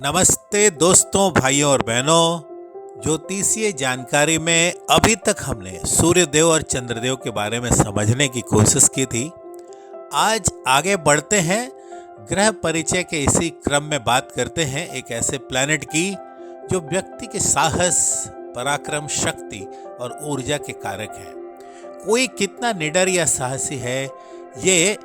नमस्ते दोस्तों, भाइयों और बहनों। ज्योतिषीय जानकारी में अभी तक हमने सूर्यदेव और चंद्रदेव के बारे में समझने की कोशिश की थी। आज आगे बढ़ते हैं, ग्रह परिचय के इसी क्रम में बात करते हैं एक ऐसे प्लैनेट की जो व्यक्ति के साहस, पराक्रम, शक्ति और ऊर्जा के कारक है। कोई कितना निडर या साहसी है, ये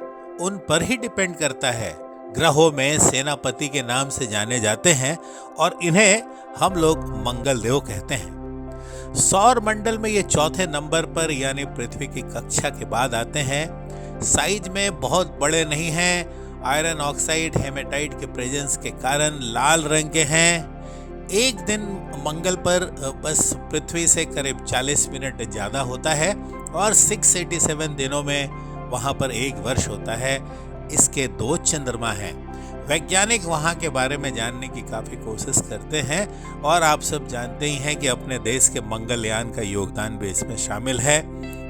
उन पर ही डिपेंड करता है। ग्रहों में सेनापति के नाम से जाने जाते हैं और इन्हें हम लोग मंगल देव कहते हैं। सौर मंडल में ये चौथे नंबर पर यानी पृथ्वी की कक्षा के बाद आते हैं। साइज में बहुत बड़े नहीं हैं। आयरन ऑक्साइड हेमेटाइट के प्रेजेंस के कारण लाल रंग के हैं। एक दिन मंगल पर बस पृथ्वी से करीब 40 मिनट ज़्यादा होता है और 687 दिनों में वहाँ पर एक वर्ष होता है। इसके 2 चंद्रमा हैं। वैज्ञानिक वहाँ के बारे में जानने की काफ़ी कोशिश करते हैं और आप सब जानते ही हैं कि अपने देश के मंगलयान का योगदान भी इसमें शामिल है,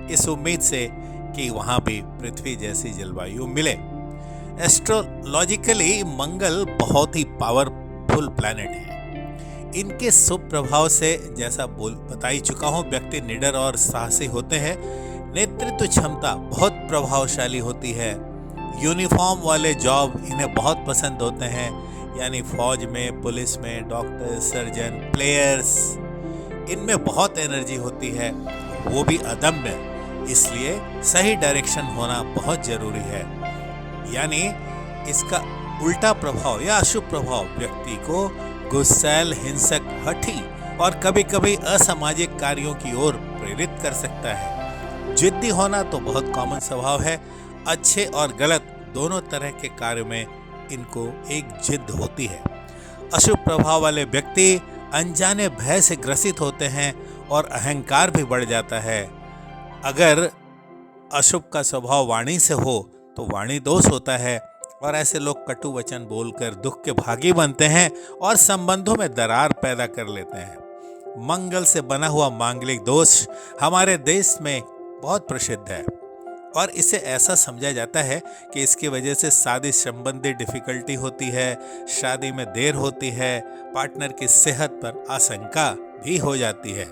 इस उम्मीद से कि वहाँ भी पृथ्वी जैसी जलवायु मिले। एस्ट्रोलॉजिकली मंगल बहुत ही पावरफुल प्लैनेट है। इनके शुभ प्रभाव से जैसा बता ही चुका हूँ, व्यक्ति निडर और साहसी होते हैं। नेतृत्व क्षमता बहुत प्रभावशाली होती है। यूनिफॉर्म वाले जॉब इन्हें बहुत पसंद होते हैं, यानी फौज में, पुलिस में, डॉक्टर, सर्जन, प्लेयर्स, इनमें बहुत एनर्जी होती है, वो भी अदम्य। इसलिए सही डायरेक्शन होना बहुत ज़रूरी है। यानी इसका उल्टा प्रभाव या अशुभ प्रभाव व्यक्ति को गुस्सैल, हिंसक, हठी और कभी कभी असामाजिक कार्यों की ओर प्रेरित कर सकता है। जिद्दी होना तो बहुत कॉमन स्वभाव है। अच्छे और गलत दोनों तरह के कार्य में इनको एक जिद होती है। अशुभ प्रभाव वाले व्यक्ति अनजाने भय से ग्रसित होते हैं और अहंकार भी बढ़ जाता है। अगर अशुभ का स्वभाव वाणी से हो तो वाणी दोष होता है और ऐसे लोग कटु वचन बोलकर दुख के भागी बनते हैं और संबंधों में दरार पैदा कर लेते हैं। मंगल से बना हुआ मांगलिक दोष हमारे देश में बहुत प्रसिद्ध है और इसे ऐसा समझा जाता है कि इसकी वजह से शादी संबंधी डिफिकल्टी होती है, शादी में देर होती है, पार्टनर की सेहत पर आशंका भी हो जाती है।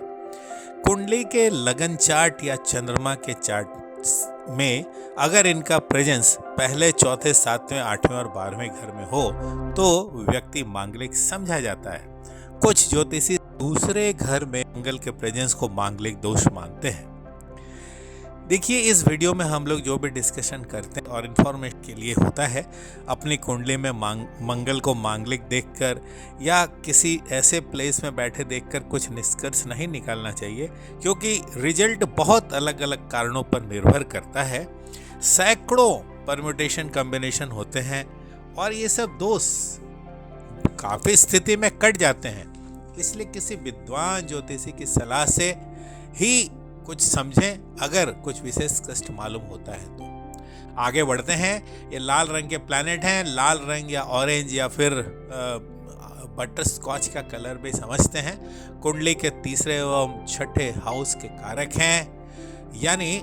कुंडली के लगन चार्ट या चंद्रमा के चार्ट में अगर इनका प्रेजेंस पहले, चौथे, 7वें, 8वें और 12वें घर में हो तो व्यक्ति मांगलिक समझा जाता है। कुछ ज्योतिषी दूसरे घर में मंगल के प्रेजेंस को मांगलिक दोष मानते हैं। देखिए, इस वीडियो में हम लोग जो भी डिस्कशन करते हैं और इन्फॉर्मेशन के लिए होता है, अपनी कुंडली में मंगल को मांगलिक देखकर या किसी ऐसे प्लेस में बैठे देखकर कुछ निष्कर्ष नहीं निकालना चाहिए, क्योंकि रिजल्ट बहुत अलग अलग कारणों पर निर्भर करता है। सैकड़ों परम्यूटेशन कॉम्बिनेशन होते हैं और ये सब दोष काफ़ी स्थिति में कट जाते हैं। इसलिए किसी विद्वान ज्योतिषी की सलाह से ही कुछ समझें, अगर कुछ विशेष कष्ट मालूम होता है तो। आगे बढ़ते हैं। ये लाल रंग के प्लैनेट हैं। लाल रंग या ऑरेंज या फिर बटर स्कॉच का कलर भी समझते हैं। कुंडली के तीसरे एवं छठे हाउस के कारक हैं, यानी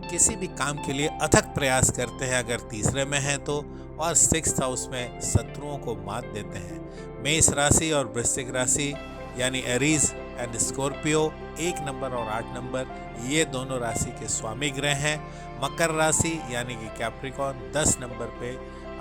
किसी भी काम के लिए अथक प्रयास करते हैं अगर तीसरे में है तो, और 6th हाउस में शत्रुओं को मात देते हैं। मेष राशि और वृश्चिक राशि यानी एरीज एंड स्कॉर्पियो 1 नंबर और 8 नंबर, ये दोनों राशि के स्वामी ग्रह हैं। मकर राशि यानी कि कैप्रिकॉन 10 नंबर पे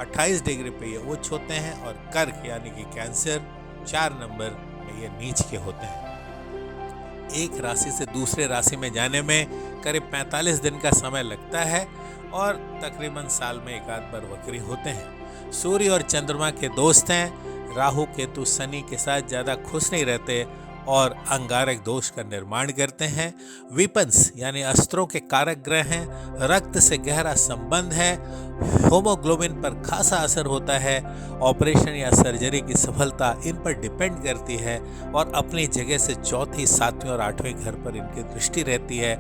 28 डिग्री पे ये उच्च होते हैं और कर्क यानी कि कैंसर 4 नंबर में ये नीच के होते हैं। एक राशि से दूसरे राशि में जाने में करीब 45 दिन का समय लगता है और तकरीबन साल में एक आध बार वक्री होते हैं। सूर्य और चंद्रमा के दोस्त हैं। राहु केतु शनि के साथ ज़्यादा खुश नहीं रहते और अंगारक दोष का निर्माण करते हैं। वीपन्स यानी अस्त्रों के कारक ग्रह हैं। रक्त से गहरा संबंध है। होमोग्लोबिन पर खासा असर होता है। ऑपरेशन या सर्जरी की सफलता इन पर डिपेंड करती है और अपनी जगह से चौथी, 7वें और 8वें घर पर इनकी दृष्टि रहती है।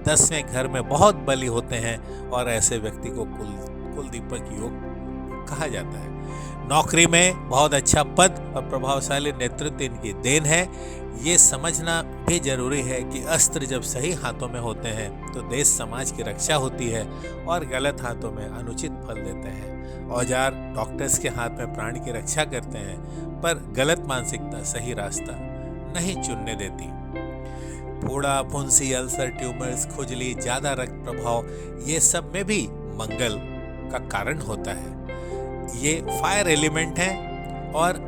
10वें घर में बहुत बली होते हैं और ऐसे व्यक्ति को कुल दीपक योग कहा जाता है। नौकरी में बहुत अच्छा पद और प्रभावशाली नेतृत्व इनकी देन है। ये समझना भी जरूरी है कि अस्त्र जब सही हाथों में होते हैं तो देश समाज की रक्षा होती है और गलत हाथों में अनुचित फल देते हैं। औजार डॉक्टर्स के हाथ में प्राण की रक्षा करते हैं, पर गलत मानसिकता सही रास्ता नहीं चुनने देती। फोड़ा, फुंसी, अल्सर, ट्यूमर्स, खुजली, ज्यादा रक्त प्रभाव, ये सब में भी मंगल का कारण होता है। ये फायर एलिमेंट है और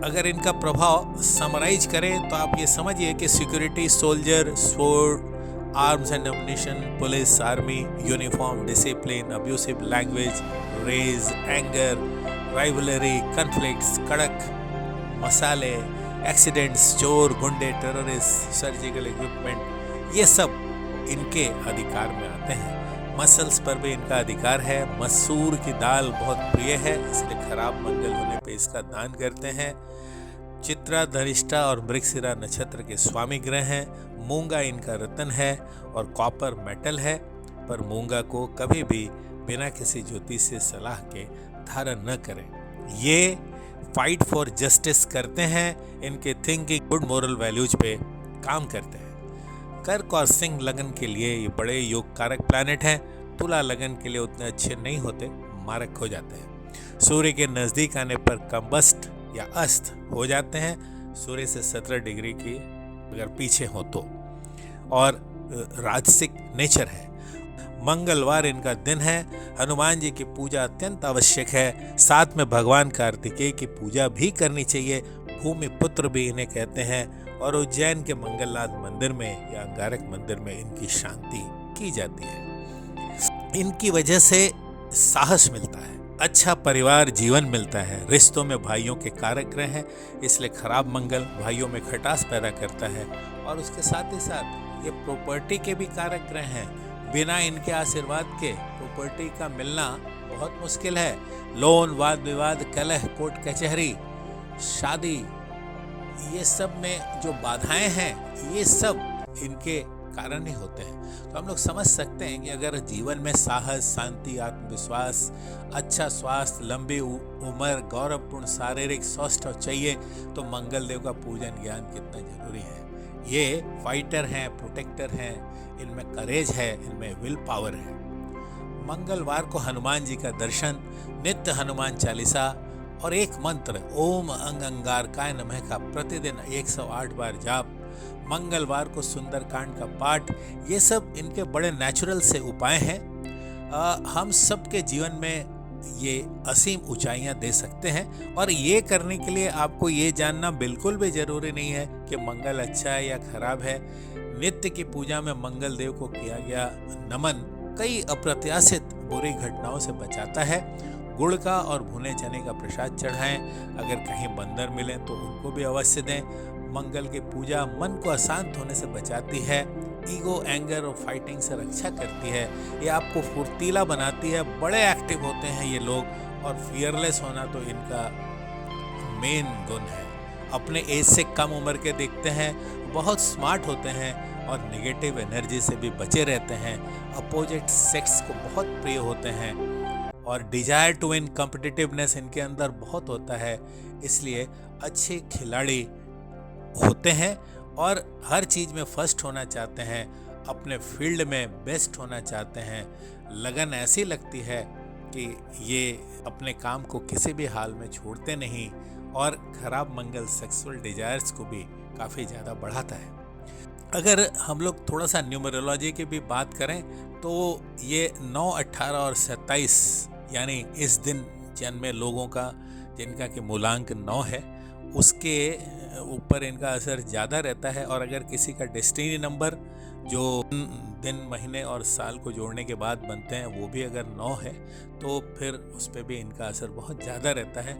अगर इनका प्रभाव समराइज करें तो आप ये समझिए कि security, soldier, sword, arms and ammunition, police, army, uniform, discipline, abusive language, rage, anger, rivalry, conflicts, कड़क मसाले, एक्सीडेंट्स, चोर, गुंडे, टेररिस्ट, सर्जिकल इक्विपमेंट, ये सब इनके अधिकार में आते हैं। मसल्स पर भी इनका अधिकार है। मसूर की दाल बहुत प्रिय है, इसलिए खराब मंगल होने पे इसका दान करते हैं। चित्रा, धनिष्ठा और मृगशिरा नक्षत्र के स्वामी ग्रह हैं। मूंगा इनका रत्न है और कॉपर मेटल है, पर मूंगा को कभी भी बिना किसी ज्योतिषीय सलाह के धारण न करें। ये फाइट फॉर जस्टिस करते हैं, इनके थिंकिंग गुड मोरल वैल्यूज पे काम करते हैं। कर्क और सिंह लगन के लिए ये बड़े योग कारक प्लैनेट हैं। तुला लगन के लिए उतने अच्छे नहीं होते, मारक हो जाते हैं। सूर्य के नजदीक आने पर कंबस्ट या अस्त हो जाते हैं, सूर्य से 17 डिग्री की अगर पीछे हो तो, और राजसिक नेचर है। मंगलवार इनका दिन है। हनुमान जी की पूजा अत्यंत आवश्यक है। साथ में भगवान कार्तिकेय की पूजा भी करनी चाहिए। भूमि पुत्र भी इन्हें कहते हैं और उज्जैन के मंगलनाथ मंदिर में या अंगारक मंदिर में इनकी शांति की जाती है। इनकी वजह से साहस मिलता है, अच्छा परिवार जीवन मिलता है। रिश्तों में भाइयों के कारक ग्रह हैं, इसलिए खराब मंगल भाइयों में खटास पैदा करता है। और उसके साथ ही साथ ये प्रॉपर्टी के भी कारक ग्रह हैं। बिना इनके आशीर्वाद के प्रॉपर्टी का मिलना बहुत मुश्किल है। लोन, वाद विवाद, कलह, कोर्ट कचहरी, शादी, ये सब में जो बाधाएं हैं ये सब इनके कारण ही होते हैं। तो हम लोग समझ सकते हैं कि अगर जीवन में साहस, शांति, आत्मविश्वास, अच्छा स्वास्थ्य, लंबी उम्र, गौरवपूर्ण शारीरिक स्वास्थ्य चाहिए तो मंगल देव का पूजन ज्ञान कितना जरूरी है। ये फाइटर हैं, प्रोटेक्टर हैं, इनमें करेज है, इनमें विल पावर है। मंगलवार को हनुमान जी का दर्शन, नित्य हनुमान चालीसा और एक मंत्र ओम अंगारकाय नमः का प्रतिदिन 108 बार जाप, मंगलवार को सुंदरकांड का पाठ, ये सब इनके बड़े नेचुरल से उपाय हैं। हम सबके जीवन में ये असीम ऊंचाइयां दे सकते हैं। और ये करने के लिए आपको ये जानना बिल्कुल भी जरूरी नहीं है कि मंगल अच्छा है या खराब है। नित्य की पूजा में मंगल देव को किया गया नमन कई अप्रत्याशित बुरी घटनाओं से बचाता है। गुड़ का और भुने चने का प्रसाद चढ़ाएं। अगर कहीं बंदर मिले तो उनको भी अवश्य दें। मंगल की पूजा मन को अशांत होने से बचाती है, ईगो, एंगर और फाइटिंग से रक्षा करती है। ये आपको फुर्तीला बनाती है। बड़े एक्टिव होते हैं ये लोग और फियरलेस होना तो इनका मेन गुण है। अपने एज से कम उम्र के दिखते हैं, बहुत स्मार्ट होते हैं और नेगेटिव एनर्जी से भी बचे रहते हैं। अपोजिट सेक्स को बहुत प्रिय होते हैं और डिजायर टू विन, कॉम्पिटिटिवनेस इनके अंदर बहुत होता है। इसलिए अच्छे खिलाड़ी होते हैं और हर चीज़ में फर्स्ट होना चाहते हैं, अपने फील्ड में बेस्ट होना चाहते हैं। लगन ऐसी लगती है कि ये अपने काम को किसी भी हाल में छोड़ते नहीं। और खराब मंगल सेक्सुअल डिजायर्स को भी काफ़ी ज़्यादा बढ़ाता है। अगर हम लोग थोड़ा सा न्यूमरोलॉजी की भी बात करें तो ये 9, 18 और 27 यानी इस दिन जन्मे लोगों का जिनका कि मूलांक 9 है उसके ऊपर इनका असर ज़्यादा रहता है। और अगर किसी का डेस्टिनी नंबर जो दिन, महीने और साल को जोड़ने के बाद बनते हैं वो भी अगर 9 है तो फिर उस पर भी इनका असर बहुत ज़्यादा रहता है।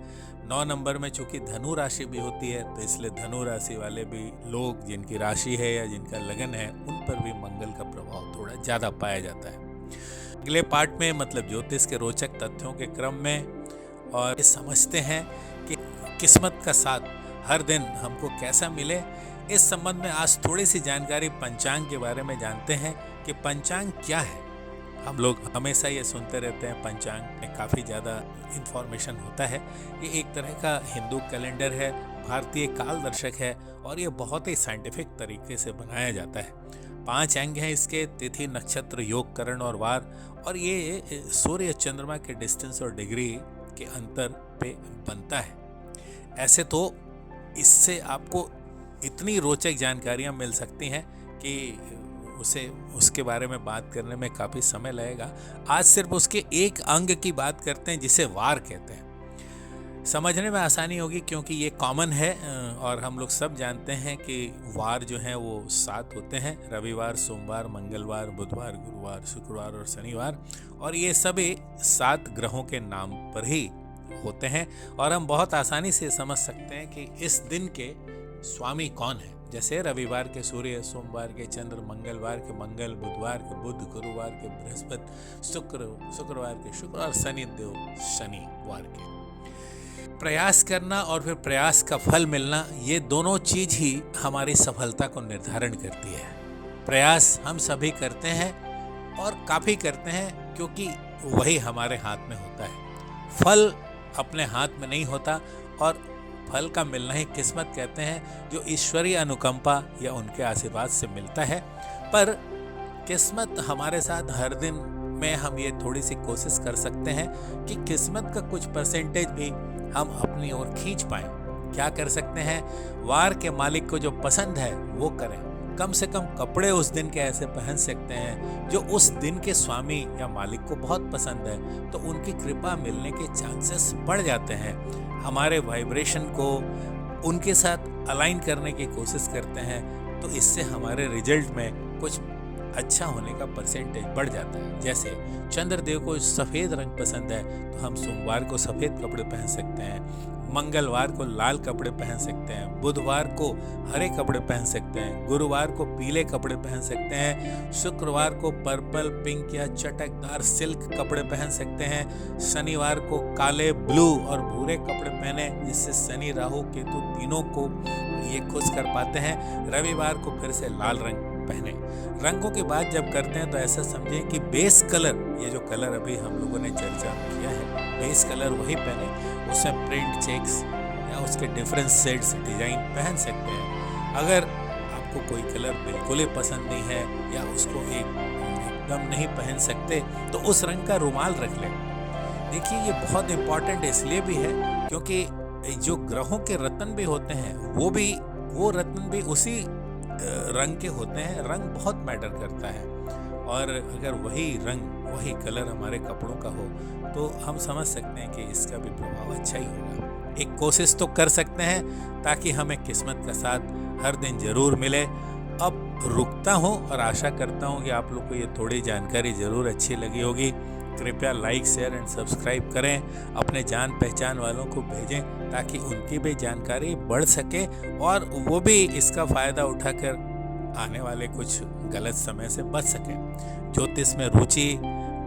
9 नंबर में चूँकि धनु राशि भी होती है तो इसलिए धनु राशि वाले भी लोग जिनकी राशि है या जिनका लगन है उन पर भी मंगल का प्रभाव थोड़ा ज़्यादा पाया जाता है। अगले पार्ट में मतलब ज्योतिष के रोचक तथ्यों के क्रम में और समझते हैं कि किस्मत का साथ हर दिन हमको कैसा मिले। इस संबंध में आज थोड़ी सी जानकारी पंचांग के बारे में जानते हैं कि पंचांग क्या है। हम लोग हमेशा ये सुनते रहते हैं पंचांग में काफ़ी ज़्यादा इंफॉर्मेशन होता है। ये एक तरह का हिंदू कैलेंडर है, भारतीय काल दर्शक है और ये बहुत ही साइंटिफिक तरीके से बनाया जाता है। 5 अंग हैं इसके, तिथि, नक्षत्र, योग, करण और वार, और ये सूर्य चंद्रमा के डिस्टेंस और डिग्री के अंतर पे बनता है। ऐसे तो इससे आपको इतनी रोचक जानकारियाँ मिल सकती हैं कि उसके बारे में बात करने में काफ़ी समय लगेगा। आज सिर्फ उसके एक अंग की बात करते हैं जिसे वार कहते हैं। समझने में आसानी होगी क्योंकि ये कॉमन है और हम लोग सब जानते हैं कि वार जो हैं वो 7 होते हैं: रविवार, सोमवार, मंगलवार, बुधवार, गुरुवार, शुक्रवार और शनिवार। और ये सभी 7 ग्रहों के नाम पर ही होते हैं और हम बहुत आसानी से समझ सकते हैं कि इस दिन के स्वामी कौन है। जैसे रविवार के सूर्य, सोमवार के चंद्र, मंगलवार के मंगल, बुधवार के बुध, गुरुवार के बृहस्पति, शुक्रवार के शुक्र और शनिदेव शनिवार के। प्रयास करना और फिर प्रयास का फल मिलना, ये दोनों चीज ही हमारी सफलता को निर्धारण करती है। प्रयास हम सभी करते हैं और काफी करते हैं क्योंकि वही हमारे हाथ में होता है। फल अपने हाथ में नहीं होता और फल का मिलना ही किस्मत कहते हैं, जो ईश्वरीय अनुकंपा या उनके आशीर्वाद से मिलता है। पर किस्मत हमारे साथ हर दिन में हम ये थोड़ी सी कोशिश कर सकते हैं कि किस्मत का कुछ परसेंटेज भी हम अपनी ओर खींच पाएं। क्या कर सकते हैं? वार के मालिक को जो पसंद है वो करें। कम से कम कपड़े उस दिन के ऐसे पहन सकते हैं जो उस दिन के स्वामी या मालिक को बहुत पसंद है, तो उनकी कृपा मिलने के चांसेस बढ़ जाते हैं। हमारे वाइब्रेशन को उनके साथ अलाइन करने की कोशिश करते हैं तो इससे हमारे रिजल्ट में कुछ अच्छा होने का परसेंटेज बढ़ जाता है। जैसे चंद्रदेव को सफ़ेद रंग पसंद है तो हम सोमवार को सफ़ेद कपड़े पहन सकते हैं, मंगलवार को लाल कपड़े पहन सकते हैं, बुधवार को हरे कपड़े पहन सकते हैं, गुरुवार को पीले कपड़े पहन सकते हैं, शुक्रवार को पर्पल, पिंक या चटकदार सिल्क कपड़े पहन सकते हैं, शनिवार को काले, ब्लू और भूरे कपड़े पहने जिससे शनि, राहु, केतु तीनों को ये खुश कर पाते हैं। रविवार को फिर से लाल रंग पहने। रंगों की बात जब करते हैं तो ऐसा समझें कि बेस कलर, ये जो कलर अभी हम लोगों ने चर्चा किया है, बेस कलर वही पहने, उसमें प्रिंट, चेक्स या उसके डिफरेंट शेड्स, डिजाइन पहन सकते हैं। अगर आपको कोई कलर बिल्कुल ही पसंद नहीं है या उसको एकदम नहीं पहन सकते तो उस रंग का रुमाल रख लें। देखिए ये बहुत इम्पोर्टेंट इसलिए भी है क्योंकि जो ग्रहों के रत्न भी होते हैं वो रत्न भी उसी रंग के होते हैं। रंग बहुत मैटर करता है और अगर वही रंग, वही कलर हमारे कपड़ों का हो तो हम समझ सकते हैं कि इसका भी प्रभाव अच्छा ही होगा। एक कोशिश तो कर सकते हैं ताकि हमें किस्मत का साथ हर दिन जरूर मिले। अब रुकता हूँ और आशा करता हूँ कि आप लोग को ये थोड़ी जानकारी ज़रूर अच्छी लगी होगी। कृपया लाइक, शेयर एंड सब्सक्राइब करें, अपने जान पहचान वालों को भेजें ताकि उनकी भी जानकारी बढ़ सके और वो भी इसका फ़ायदा उठाकर आने वाले कुछ गलत समय से बच सकें। ज्योतिष में रुचि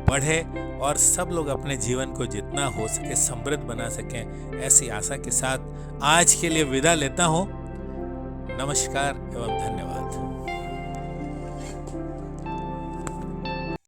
बढ़े और सब लोग अपने जीवन को जितना हो सके समृद्ध बना सकें, ऐसी आशा के साथ आज के लिए विदा लेता हूँ। नमस्कार एवं धन्यवाद।